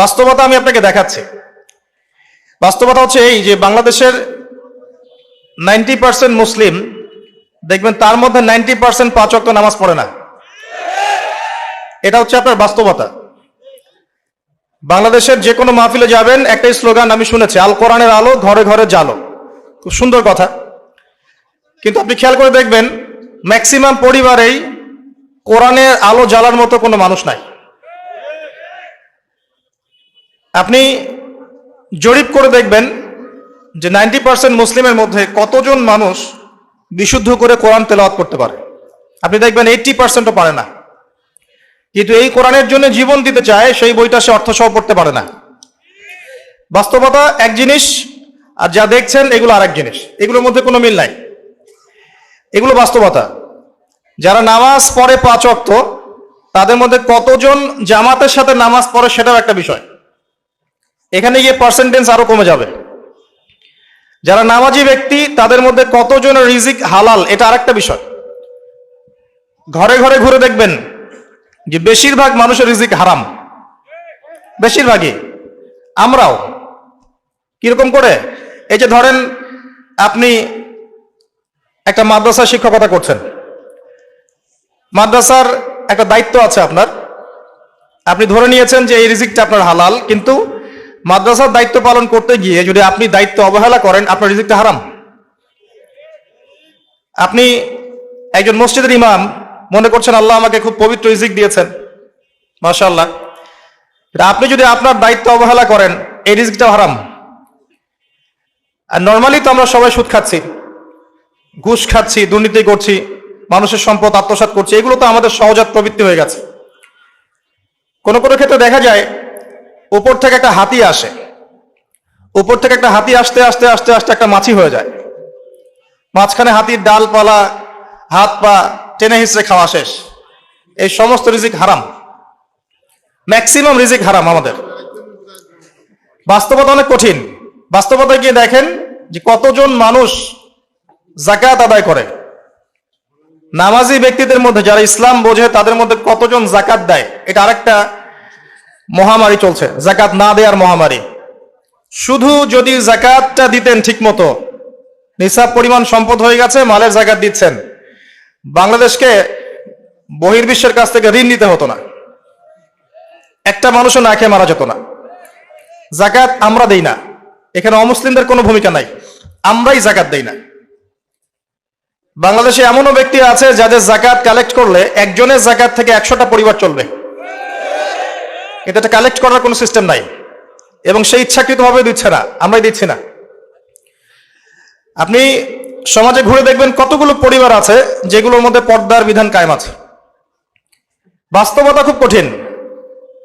বাস্তবতা আমি আপনাকে দেখাচ্ছি। বাস্তবতা হচ্ছে এই যে বাংলাদেশের 90% মুসলিম দেখবেন তার মধ্যে 90% 5 ওয়াক্ত নামাজ পড়ে না। এটা হচ্ছে আপনার বাস্তবতা। বাংলাদেশের যে কোনো মাহফিলে যাবেন একটাই স্লোগান আমি শুনেছি, আল কোরআনের আলো ঘরে ঘরে জালো। খুব সুন্দর কথা, কিন্তু আপনি খেয়াল করে দেখবেন ম্যাক্সিমাম পরিবারেই কোরআনের আলো জ্বালার মতো কোনো মানুষ নাই। আপনি জরিপ করে দেখবেন যে 90% মুসলিমের মধ্যে কতজন মানুষ বিশুদ্ধ করে কোরআন তেলাওয়াত করতে পারে। আপনি দেখবেন 80%ও পারে না, কিন্তু এই কোরআনের জন্য জীবন দিতে চায়, সেই বইটা সে অর্থ সহ পড়তে পারে না। বাস্তবতা এক জিনিস আর যা দেখছেন এগুলো আরেক জিনিস, এগুলোর মধ্যে কোনো মিল নাই। এগুলো বাস্তবতা। যারা নামাজ পড়ে 5 ওয়াক্ত তাদের মধ্যে কতজন জামাতের সাথে নামাজ পড়ে সেটাও একটা বিষয়। এখানে গিয়ে পার্সেন্টেজ আরো কমে যাবে। যারা নামাজি ব্যক্তি তাদের মধ্যে কতজনের রিজিক হালাল এটা আরেকটা বিষয়। ঘরে ঘরে ঘুরে দেখবেন যে বেশিরভাগ মানুষের রিজিক হারাম, বেশিরভাগই। আমরাও কিরকম করে, এই যে ধরেন আপনি একটা মাদ্রাসা শিক্ষকতা করছেন, মাদ্রাসার একটা দায়িত্ব আছে আপনার, আপনি ধরে নিয়েছেন যে এই রিজিকটা আপনার হালাল, কিন্তু মাদ্রাসার দায়িত্ব পালন করতে গিয়ে যদি আপনি দায়িত্ব অবহেলা করেন আপনার রিজিকটা হারাম। আপনি একজন মসজিদের ইমাম, মনে করছেন আল্লাহ আমাকে খুব পবিত্র রিজিক দিয়েছেন, মাশাআল্লাহ, আপনি যদি আপনার দায়িত্ব অবহেলা করেন এই রিজিকটা হারাম। আর নর্মালি তো আমরা সবাই সুদ খাচ্ছি, ঘুষ খাচ্ছি, দুর্নীতি করছি, মানুষের সম্পদ আত্মসাৎ করছি, এগুলো তো আমাদের সহজাত প্রবৃত্তি হয়ে গেছে। কোনো কোনো ক্ষেত্রে দেখা যায় উপর থেকে একটা হাতি আসে, উপর থেকে একটা হাতি আসতে আসতে আস্তে আস্তে একটা মাছি হয়ে যায়, মাঝখানে হাতির ডালপালা হাত পা টেনে হিসড়ে খাওয়া শেষ। এই সমস্ত রিজিক হারাম, ম্যাক্সিমাম রিজিক হারাম আমাদের। বাস্তবতা অনেক কঠিন। বাস্তবতায় গিয়ে দেখেন যে কতজন মানুষ যাকাত আদায় করে। নামাজি ব্যক্তিদের মধ্যে যারা ইসলাম বোঝে তাদের মধ্যে কতজন যাকাত দেয়, এটা আরেকটা মহামারী চলছে, যাকাত না দেওয়ার মহামারী। শুধু যদি যাকাতটা দিতেন ঠিক মতো, নিসাব পরিমাণ সম্পদ হয়ে গেছে, মালের যাকাত দিচ্ছেন, বাংলাদেশকে বহির্বিশ্বের কাছ থেকে ঋণ নিতে হতো না, একটা মানুষও না খেয়ে মারা যেত না। যাকাত আমরা দেই না, এখানে অমুসলিমদের কোনো ভূমিকা নাই, আমরাই যাকাত দেই না। বাংলাদেশে এমনও ব্যক্তি আছে যাদের যাকাত কালেক্ট করলে একজনের যাকাত থেকে 100টা পরিবার চলবে, এটা কালেক্ট করার কোনো সিস্টেম নাই, এবং সেই ইচ্ছাকৃতভাবে দিচ্ছে না, আমরাই দিচ্ছি না। আপনি সমাজে ঘুরে দেখবেন কতগুলো পরিবার আছে যেগুলোর মধ্যে পর্দার বিধান কায়েম আছে। বাস্তবতা খুব কঠিন।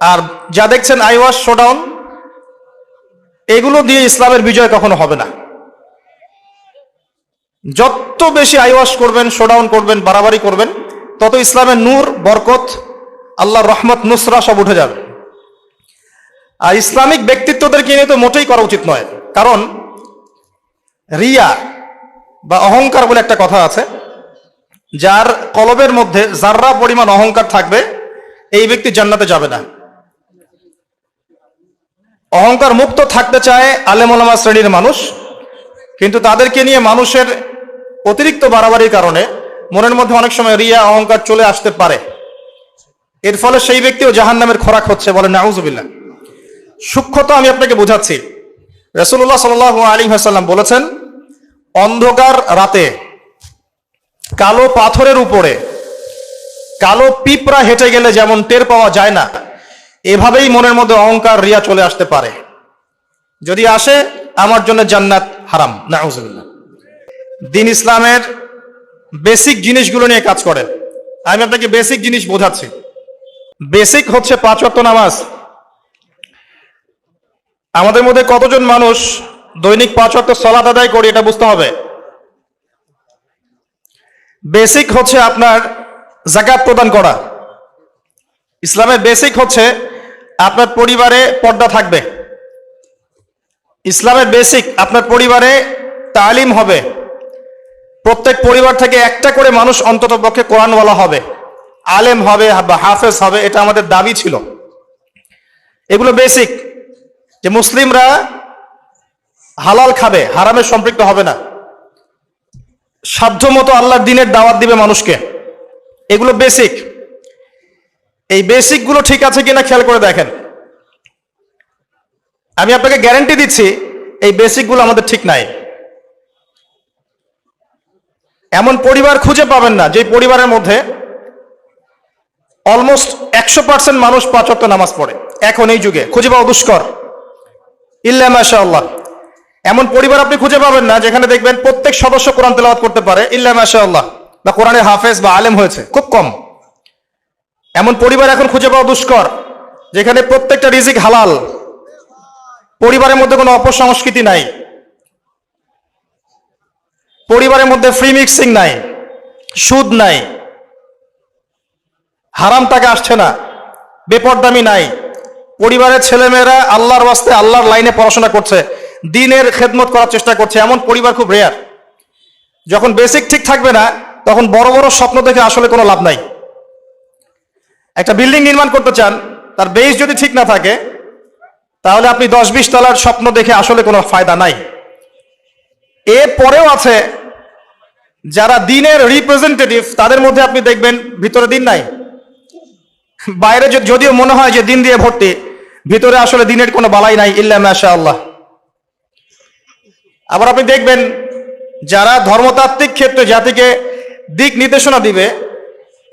আর যা দেখছেন আইওয়াশ শোডাউন, এগুলো দিয়ে ইসলামের বিজয় কখনো হবে না। যত বেশি আইওয়াশ করবেন, শোডাউন করবেন, বাড়াবাড়ি করবেন, তত ইসলামের নূর, বরকত, আল্লাহর রহমত, নুসরা সব উঠে যাবে। আর ইসলামিক ব্যক্তিত্বদেরকে নিয়ে তো মোটেই করা উচিত নয়, কারণ রিয়া বা অহংকার বলে একটা কথা আছে, যার কলবের মধ্যে যাররা পরিমাণ অহংকার থাকবে এই ব্যক্তি জান্নাতে যাবে না। অহংকার মুক্ত থাকতে চায় আলেম ওলামা শ্রেণীর মানুষ, কিন্তু তাদেরকে নিয়ে মানুষের অতিরিক্ত বাড়াবাড়ির কারণে মনের মধ্যে অনেক সময় রিয়া অহংকার চলে আসতে পারে। এর ফলে সেই ব্যক্তিও জাহান্নামের খোরাক হচ্ছে, বলে নাউজুবিল্লাহ। সূক্ষ্মতা আমি আপনাকে বোঝাচ্ছি। রাসূলুল্লাহ সাল্লাল্লাহু আলাইহি ওয়াসাল্লাম বলেছেন, অন্ধকার রাতে কালো পাথরের উপরে কালো পিঁপড়া হেঁটে গেলে যেমন টের পাওয়া যায় না, এভাবেই মনের মধ্যে অহংকার রিয়া চলে আসতে পারে। যদি আসে আমার জন্য জান্নাত হারাম, নাউজুবিল্লাহ। দ্বীন ইসলামের বেসিক জিনিসগুলো নিয়ে কাজ করেন। আমি আপনাকে বেসিক জিনিস বোঝাচ্ছি। বেসিক হচ্ছে 5 ওয়াক্ত নামাজ। আমাদের মধ্যে কতজন মানুষ দৈনিক 5 ওয়াক্ত সালাত আদায় করি এটা বুঝতে হবে। বেসিক হচ্ছে আপনার যাকাত প্রদান করা। ইসলামের বেসিক হচ্ছে আপনার পরিবারে পর্দা থাকবে। ইসলামের বেসিক আপনার পরিবারে তালিম হবে, প্রত্যেক পরিবার থেকে একটা করে মানুষ অন্তত পক্ষে কোরআনওয়ালা হবে, আলেম হবে বা হাফেজ হবে, এটা আমাদের দাবি ছিল। এগুলো বেসিক, যে মুসলিমরা হালাল খাবে, হারামে সম্পৃক্ত হবে না, সাধ্যমতো আল্লাহর দ্বীনের দাওয়াত দিবে মানুষকে, এগুলো বেসিক। এই বেসিকগুলো ঠিক আছে কিনা খেয়াল করে দেখেন। আমি আপনাকে গ্যারান্টি দিচ্ছি এই বেসিকগুলো আমাদের ঠিক নাই। এমন পরিবার খুঁজে পাবেন না যে পরিবারের মধ্যে অলমোস্ট 100% মানুষ 5 ওয়াক্ত নামাজ পড়ে। এখন এই যুগে খুঁজে পাওয়া দুষ্কর, ইল্লা মাশাআল্লাহ। এমন পরিবার আপনি খুঁজে পাবেন না যেখানে দেখবেন প্রত্যেক সদস্য কোরআন তেলাওয়াত করতে পারে, ইল্লা মাশাআল্লাহ, বা কোরআনের হাফেজ বা আলেম হয়েছে, খুব কম। এমন পরিবার এখন খুঁজে পাওয়া দুষ্কর যেখানে প্রত্যেকটা রিজিক হালাল, পরিবারের মধ্যে কোনো অপসংস্কৃতি নাই, পরিবারের মধ্যে ফ্রি মিক্সিং নাই, সুদ নাই, হারাম টাকা আসছে না, বেপরদামি নাই, পরিবারের ছেলেমেয়েরা আল্লাহর ওয়াস্তে আল্লাহর লাইনে পড়াশোনা করছে, দ্বীনের খেদমত করার চেষ্টা করছে। এমন পরিবার খুব রেয়ার। যখন বেসিক ঠিক থাকবে না তখন বড় বড় স্বপ্ন দেখে আসলে কোনো লাভ নাই। একটা বিল্ডিং নির্মাণ করতে চান, তার বেস যদি ঠিক না থাকে তাহলে আপনি 10-20 তলার স্বপ্ন দেখে আসলে কোনো ফায়দা নাই। এর পরেও আছে যারা দ্বীনের রিপ্রেজেন্টেটিভ, তাদের মধ্যে আপনি দেখবেন ভিতরে দ্বীন নাই। বাইরে যদিও মনে হয় যে দ্বীন দিয়ে ভর্তি, ভিতরে আসলে দ্বীনের কোনো বালাই নাই, ইল্লা মাশাআল্লাহ। আবার আপনি দেখবেন যারা ধর্মতাত্ত্বিক ক্ষেত্রে জাতিকে দিক নির্দেশনা দিবে,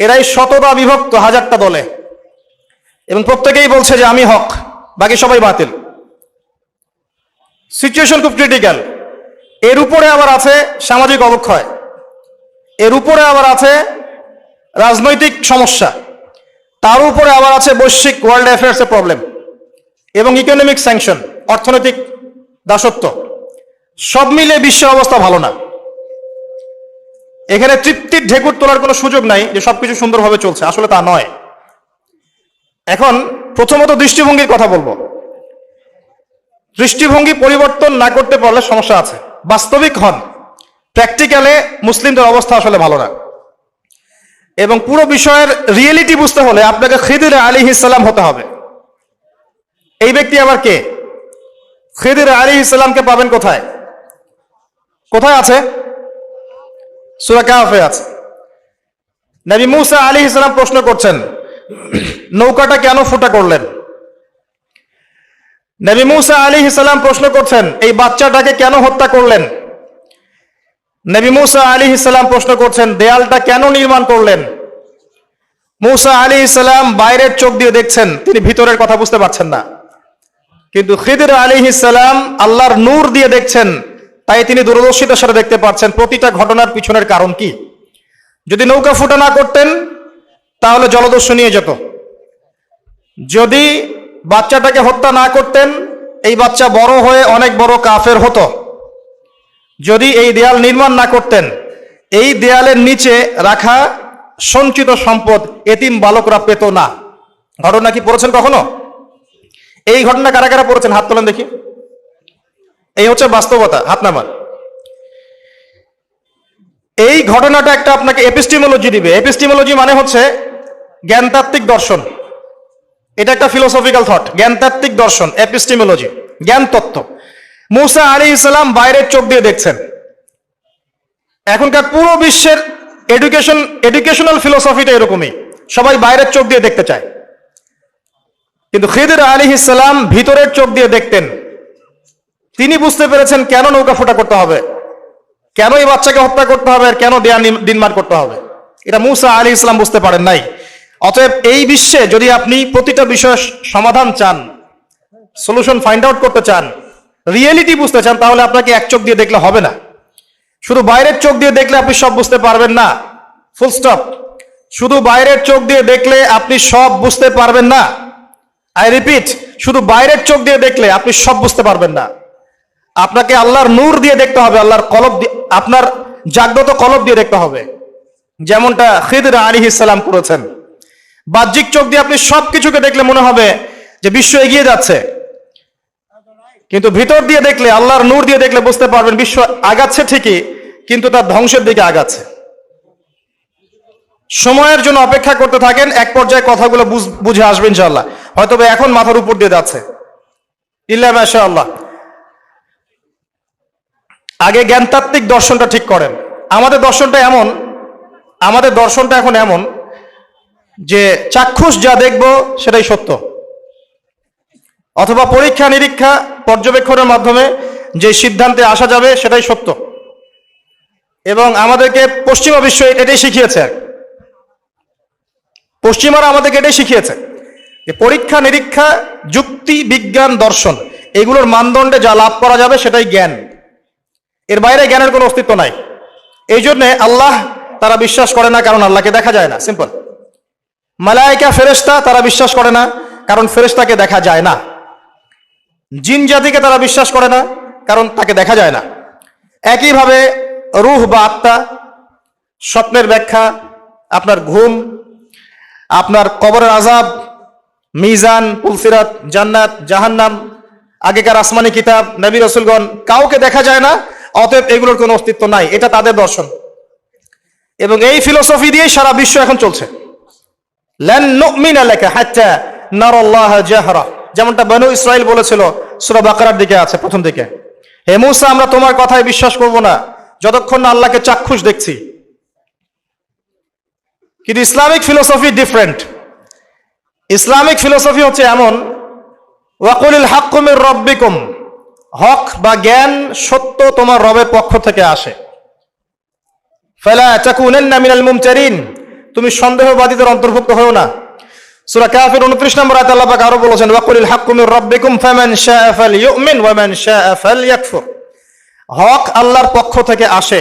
এরাই শতটা বিভক্ত হাজারটা দলে, এবং প্রত্যেকেই বলছে যে আমি হক, বাকি সবাই বাতিল। সিচুয়েশন খুব ক্রিটিক্যাল। এর উপরে আবার আছে সামাজিক অবক্ষয়, এর উপরে আবার আছে রাজনৈতিক সমস্যা, তার উপরে আবার আছে বৈশ্বিক ওয়ার্ল্ড অ্যাফেয়ার্সের প্রবলেম এবং ইকোনমিক স্যাংশন, অর্থনৈতিক দাসত্ব। সব মিলে বিশ্বের অবস্থা ভালো না। এখানে তৃপ্তির ঢেকুর তোলার কোনো সুযোগ নাই যে সবকিছু সুন্দরভাবে চলছে, আসলে তা নয়। এখন প্রথমত দৃষ্টিভঙ্গির কথা বলবো। দৃষ্টিভঙ্গি পরিবর্তন না করতে পারলে সমস্যা আছে। বাস্তবিক হন, প্র্যাকটিক্যালে মুসলিমদের অবস্থা আসলে ভালো না। এবং পুরো বিষয়ের রিয়েলিটি বুঝতে হলে আপনাকে খিদির আলাইহিস সালাম হতে হবে। এই ব্যক্তি আবার কে? খিদির আলাইহিস সালামকে পাবেন কোথায়? কোথায় আছে? সূরা কাহফে আছে। নবী মুসা আলাইহিস সালাম প্রশ্ন করছেন, নৌকাটা কেন ফুটা করলেন? নবী মুসা আলাইহিস সালাম প্রশ্ন করছেন, এই বাচ্চাটাকে কেন হত্যা করলেন? নবী মুসা আলাইহিস সালাম প্রশ্ন করছেন, দেয়ালটা কেন নির্মাণ করলেন? মুসা আলাইহিস সালাম বাইরের চোখ দিয়ে দেখছেন, তিনি ভিতরের কথা বুঝতে পারছেন না। কিন্তু খিদির আলাইহিস সালাম আল্লাহর নূর দিয়ে দেখছেন, তাই তিনি দূরদর্শিতার সাথে দেখতে পাচ্ছেন প্রতিটা ঘটনার পিছনের কারণ কি। যদি নৌকা ফুটা না করতেন তাহলে জলদস্যু নিয়ে যেত। যদি বাচ্চাটাকে হত্যা না করতেন, এই বাচ্চা বড় হয়ে অনেক বড় কাফের হতো। যদি এই দেয়াল নির্মাণ না করতেন, এই দেয়ালের নিচে রাখা সঞ্চিত সম্পদ এতিম বালকরা পেত না। ঘটনা কি পড়েছেন কখনো? এই ঘটনা কারা কারা পড়েছেন? হাত তোলেন দেখি। এই হচ্ছে বাস্তবতা, হাত নামান। এই ঘটনাটা একটা আপনাকে এপিস্টিমোলজি দিবে। এপিস্টিমোলজি মানে হচ্ছে জ্ঞানতাত্ত্বিক দর্শন। এটা একটা ফিলোসফিক্যাল থট, জ্ঞানতাত্ত্বিক দর্শন, এপিস্টিমোলজি, জ্ঞান তত্ত্ব। মুসা আলাইহিস সালাম বাইরের চোখ দিয়ে দেখছেন। এখনকার পুরো বিশ্বের এডুকেশনাল ফিলোসফিটা এরকমই, সবাই বাইরের চোখ দিয়ে দেখতে চায়। কিন্তু খিদির আলাইহিস সালাম ভিতরের চোখ দিয়ে দেখতেন। তিনি বুঝতে পেরেছেন কেন নৌকা ফুটা করতে হবে, কেন এই বাচ্চাকে হত্যা করতে হবে, আর কেন দেয়াল নির্মাণ করতে হবে। এটা মুসা আলাইহিস সালাম বুঝতে পারেন নাই। অতএব এই বিশ্বে যদি আপনি প্রতিটা বিষয়ের সমাধান চান, সলিউশন ফাইন্ড আউট করতে চান, রিয়েলিটি বুঝতে চান, তাহলে আপনাকে এক চোখ দিয়ে দেখলে হবে না। শুধু বাইরের চোখ দিয়ে দেখলে আপনি সব বুঝতে পারবেন না, ফুল স্টপ। শুধু বাইরের চোখ দিয়ে দেখলে আপনি সব বুঝতে পারবেন না। আই রিপিট, শুধু বাইরের চোখ দিয়ে দেখলে আপনি সব বুঝতে পারবেন না। আপনাকে আল্লাহর নূর দিয়ে দেখতে হবে, আল্লাহর কলব দিয়ে, আপনার জাগ্রত কলব দিয়ে দেখতে হবে, যেমনটা খিদির আলাইহিস সালাম করেছেন। বাহ্যিক চোখ দিয়ে আপনি সবকিছুকে দেখলে মনে হবে যে বিশ্ব এগিয়ে যাচ্ছে, কিন্তু ভিতর দিয়ে দেখলে, আল্লাহর নূর দিয়ে দেখলে বুঝতে পারবেন বিশ্ব আগাচ্ছে ঠিকই, কিন্তু তার ধ্বংসের দিকে আগাচ্ছে। সময়ের জন্য অপেক্ষা করতে থাকেন, এক পর্যায়ে কথাগুলো বুঝে আসবে ইনশাআল্লাহ। হয়তো বা এখন মাথার উপর দিয়ে যাচ্ছে, ইল্লা মাশাআল্লাহ। আগে জ্ঞানতাত্ত্বিক দর্শনটা ঠিক করেন। আমাদের দর্শনটা এখন এমন যে চাক্ষুষ যা দেখব সেটাই সত্য, অথবা পরীক্ষা নিরীক্ষা পর্যবেক্ষণের মাধ্যমে যে সিদ্ধান্তে আসা যাবে সেটাই সত্য। এবং আমাদেরকে পশ্চিমা বিশ্ব এটাই শিখিয়েছে, পশ্চিমারা আমাদেরকে এটাই শিখিয়েছে যে পরীক্ষা নিরীক্ষা, যুক্তি, বিজ্ঞান, দর্শন এগুলোর মানদণ্ডে যা লাভ করা যাবে সেটাই জ্ঞান, এর বাইরে জ্ঞানের কোনো অস্তিত্ব নাই। এই জন্যে আল্লাহ তারা বিশ্বাস করে না, কারণ আল্লাহকে দেখা যায় না, সিম্পল। মালায়েকা ফেরেশতা তারা বিশ্বাস করে না, কারণ ফেরেশতাকে দেখা যায় না। জিন জাতিকে তারা বিশ্বাস করে না, কারণ তাকে দেখা যায় না। একইভাবে রূহ বা আত্মা, স্বপ্নের ব্যাখ্যা, আপনার ঘুম, আপনার কবরের আযাব, মিজান, পুলসিরাত, জান্নাত, জাহান্নাম, আগেকার আসমানি কিতাব, নবী রাসূলগণ, কাউকে দেখা যায় না, অতএব এগুলোর কোনো অস্তিত্ব নাই। এটা তাদের দর্শন এবং এই ফিলোসফি দিয়েই সারা বিশ্ব এখন চলছে। লান নুমিনা লাকা হাত্তা নারাল্লাহ জাহরা, যেমনটা বনু ইসরাইল বলেছিল, সূরা বাকারার দিকে আছে প্রথম দিকে, হে মূসা আমরা তোমার কথায় বিশ্বাস করব না যতক্ষণ না আল্লাহকে চাক্ষুষ দেখছি। কিন্তু Islamic philosophy different. Islamic philosophy হচ্ছে এমন, ওয়াকুলিল হাক্কু মির রাব্বিকুম, হক বা জ্ঞান, সত্য তোমার রবের পক্ষ থেকে আসে। ফালা তাকুনান্না মিনাল মুমতারিন, তুমি সন্দেহবাদীদের অন্তর্ভুক্ত হও না। সূরা কাফির 29 নম্বর আয়াতে আল্লাহ পাক আরো বলেছেন, ওয়াকুলিল হাক্কু মির রাব্বিকুম ফামান শাআ ফালইউমিন ওয়া মান শাআ ফালইয়াকফুর। হক আল্লাহর পক্ষ থেকে আসে,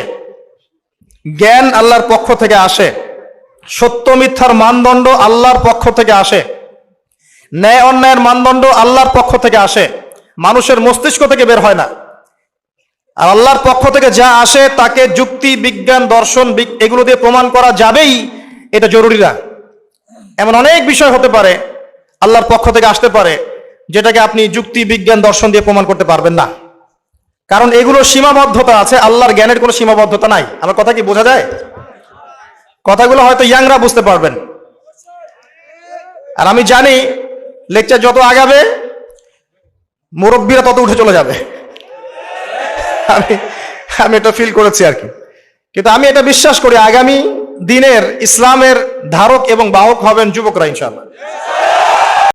জ্ঞান আল্লাহর পক্ষ থেকে আসে, সত্য মিথ্যার মানদণ্ড আল্লাহর পক্ষ থেকে আসে, ন্যায় অন্যায়ের মানদণ্ড আল্লাহর পক্ষ থেকে আসে, মানুষের মস্তিষ্ক থেকে বের হয় না। আর আল্লাহর পক্ষ থেকে যা আসে তাকে যুক্তি, বিজ্ঞান, দর্শন এগুলো দিয়ে প্রমাণ করা যাবেই, এটা জরুরি না। এমন অনেক বিষয় হতে পারে আল্লাহর পক্ষ থেকে আসতে পারে যেটাকে আপনি যুক্তি, বিজ্ঞান, দর্শন দিয়ে প্রমাণ করতে পারবেন না, কারণ এগুলোর সীমাবদ্ধতা আছে, আল্লাহর জ্ঞানের কোনো সীমাবদ্ধতা নাই। আমার কথা কি বোঝা যায়? কথাগুলো হয়তো ইয়াংরা বুঝতে পারবেন। আর আমি জানি লেকচার যত আগাবে মুরব্বীরা তত উঠে চলে যাবে, আমি এটা ফিল করেছি আর কি। কিন্তু আমি এটা বিশ্বাস করি আগামী দিনের ইসলামের ধারক এবং বাহক হবেন যুবকরা ইনশাআল্লাহ।